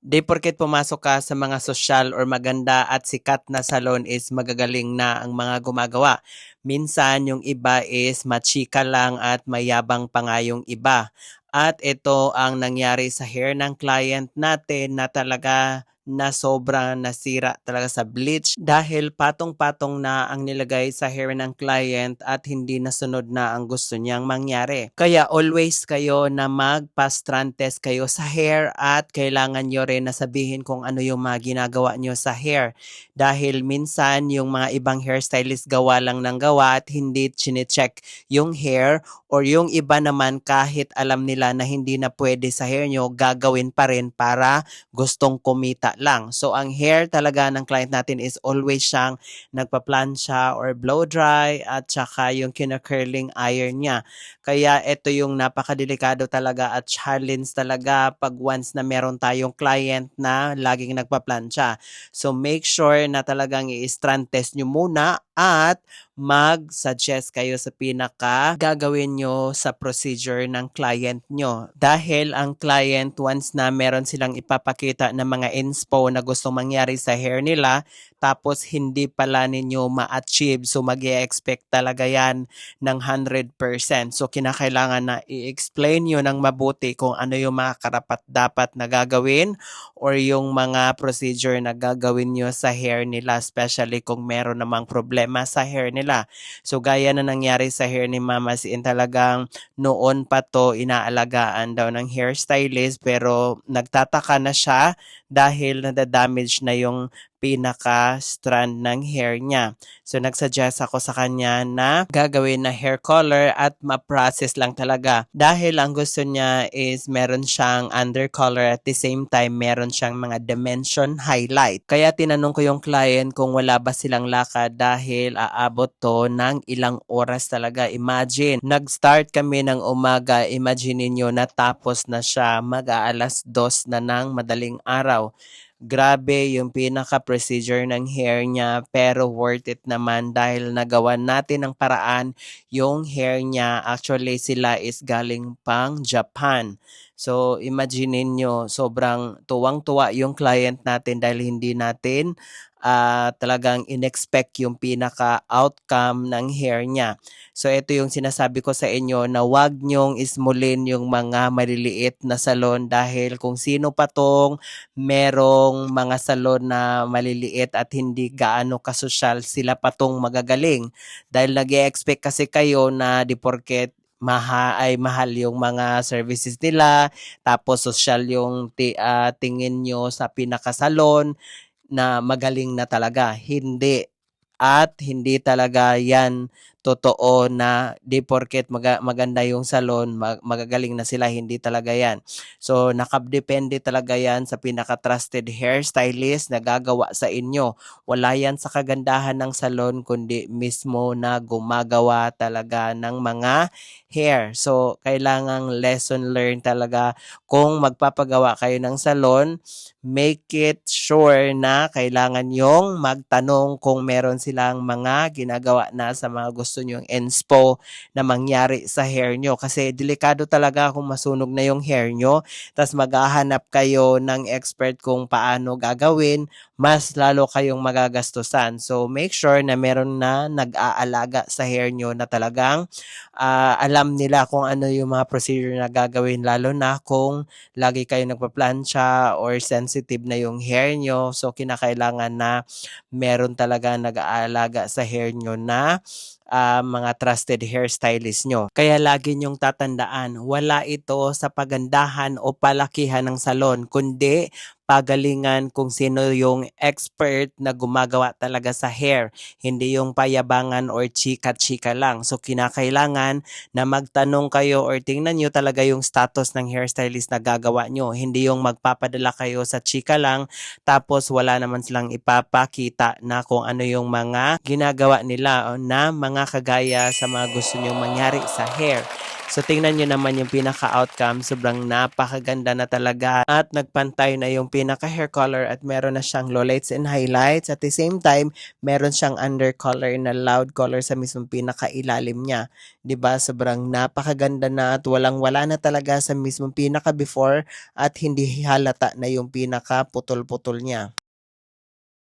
Di porket pumasok ka sa mga sosyal or maganda at sikat na salon is magagaling na ang mga gumagawa. Minsan yung iba is machika lang at mayabang pa nga yung iba. At ito ang nangyari sa hair ng client natin na talaga na sobrang nasira talaga sa bleach dahil patong-patong na ang nilagay sa hair ng client at hindi nasunod na ang gusto niyang mangyari. Kaya always kayo na mag-strand test kayo sa hair at kailangan nyo rin na sabihin kung ano yung mga ginagawa nyo sa hair. Dahil minsan yung mga ibang hairstylist gawa lang ng gawa at hindi chinecheck yung hair, or yung iba naman kahit alam nila na hindi na pwede sa hair nyo, gagawin pa rin para gustong kumita lang. So ang hair talaga ng client natin is always siyang nagpa-plancha or blow dry at saka yung kina-curling iron niya. Kaya ito yung napakadelikado talaga at challenge talaga pag once na meron tayong client na laging nagpa-plancha. So make sure na talagang i-strand test nyo muna at mag-suggest kayo sa pinaka gagawin nyo sa procedure ng client nyo. Dahil ang client, once na meron silang ipapakita na mga inspo na gustong mangyari sa hair nila, tapos hindi pala ninyo ma-achieve, so mag-expect talaga yan ng 100%. So kinakailangan na i-explain nyo ng mabuti kung ano yung mga karapat dapat na gagawin or yung mga procedure na gagawin nyo sa hair nila, especially kung meron namang problema sa hair nila. So gaya na nangyari sa hair ni Mama Sin, talagang noon pa to inaalagaan daw ng hairstylist pero nagtataka na siya dahil nadadamage na yung pinaka-strand ng hair niya. So nagsuggest ako sa kanya na gagawin na hair color at ma-process lang talaga. Dahil ang gusto niya is meron siyang undercolor at the same time meron siyang mga dimension highlight. Kaya tinanong ko yung client kung wala ba silang lakad dahil aabot to ng ilang oras talaga. Imagine, nag-start kami ng umaga, imagine niyo natapos na siya mag-aalas 2 na ng madaling araw. Grabe yung pinaka-procedure ng hair niya pero worth it naman dahil nagawa natin ng paraan yung hair niya. Actually, sila is galing pang Japan. So, imagine niyo sobrang tuwang-tuwa yung client natin dahil hindi natin talagang inexpect yung pinaka-outcome ng hair niya. So, ito yung sinasabi ko sa inyo na wag nyong ismulin yung mga maliliit na salon dahil kung sino pa tong merong mga salon na maliliit at hindi gaano kasosyal, sila pa tong magagaling. Dahil nag-expect kasi kayo na di porket mahal yung mga services nila, tapos social yung tingin nyo sa pinakasalon na magaling na talaga. Hindi. At hindi talaga yan totoo na di porket maganda yung salon, magagaling na sila. Hindi talaga yan. So, nakadepende talaga yan sa pinaka-trusted hairstylist na gagawa sa inyo. Wala yan sa kagandahan ng salon, kundi mismo na gumagawa talaga ng mga hair. So, kailangang lesson learned talaga kung magpapagawa kayo ng salon, make it sure na kailangan yung magtanong kung meron silang mga ginagawa na sa mga gusto nyong inspo na mangyari sa hair nyo. Kasi delikado talaga kung masunog na yung hair nyo, tas maghahanap kayo ng expert kung paano gagawin, mas lalo kayong magagastusan. So make sure na meron na nag-aalaga sa hair nyo na talagang alam nila kung ano yung mga procedure na gagawin, lalo na kung lagi kayo nagpa-plancha or sensitive na yung hair nyo. So, kinakailangan na meron talaga nag-aalaga sa hair nyo na mga trusted hairstylist nyo. Kaya lagi nyong tatandaan, wala ito sa pagandahan o palakihan ng salon, kundi pagalingan kung sino yung expert na gumagawa talaga sa hair. Hindi yung payabangan or chika-chika lang. So, kinakailangan na magtanong kayo or tingnan nyo talaga yung status ng hairstylist na gagawa nyo. Hindi yung magpapadala kayo sa chika lang tapos wala naman silang ipapakita na kung ano yung mga ginagawa nila na mga kagaya sa mga gusto nyong mangyari sa hair. So tingnan nyo naman yung pinaka-outcome, sobrang napakaganda na talaga at nagpantay na yung pinaka-hair color at meron na siyang lowlights and highlights. At the same time, meron siyang undercolor na loud color sa mismong pinaka-ilalim niya. 'Di ba? Sobrang napakaganda na at walang-wala na talaga sa mismong pinaka-before at hindi halata na yung pinaka-putol-putol niya.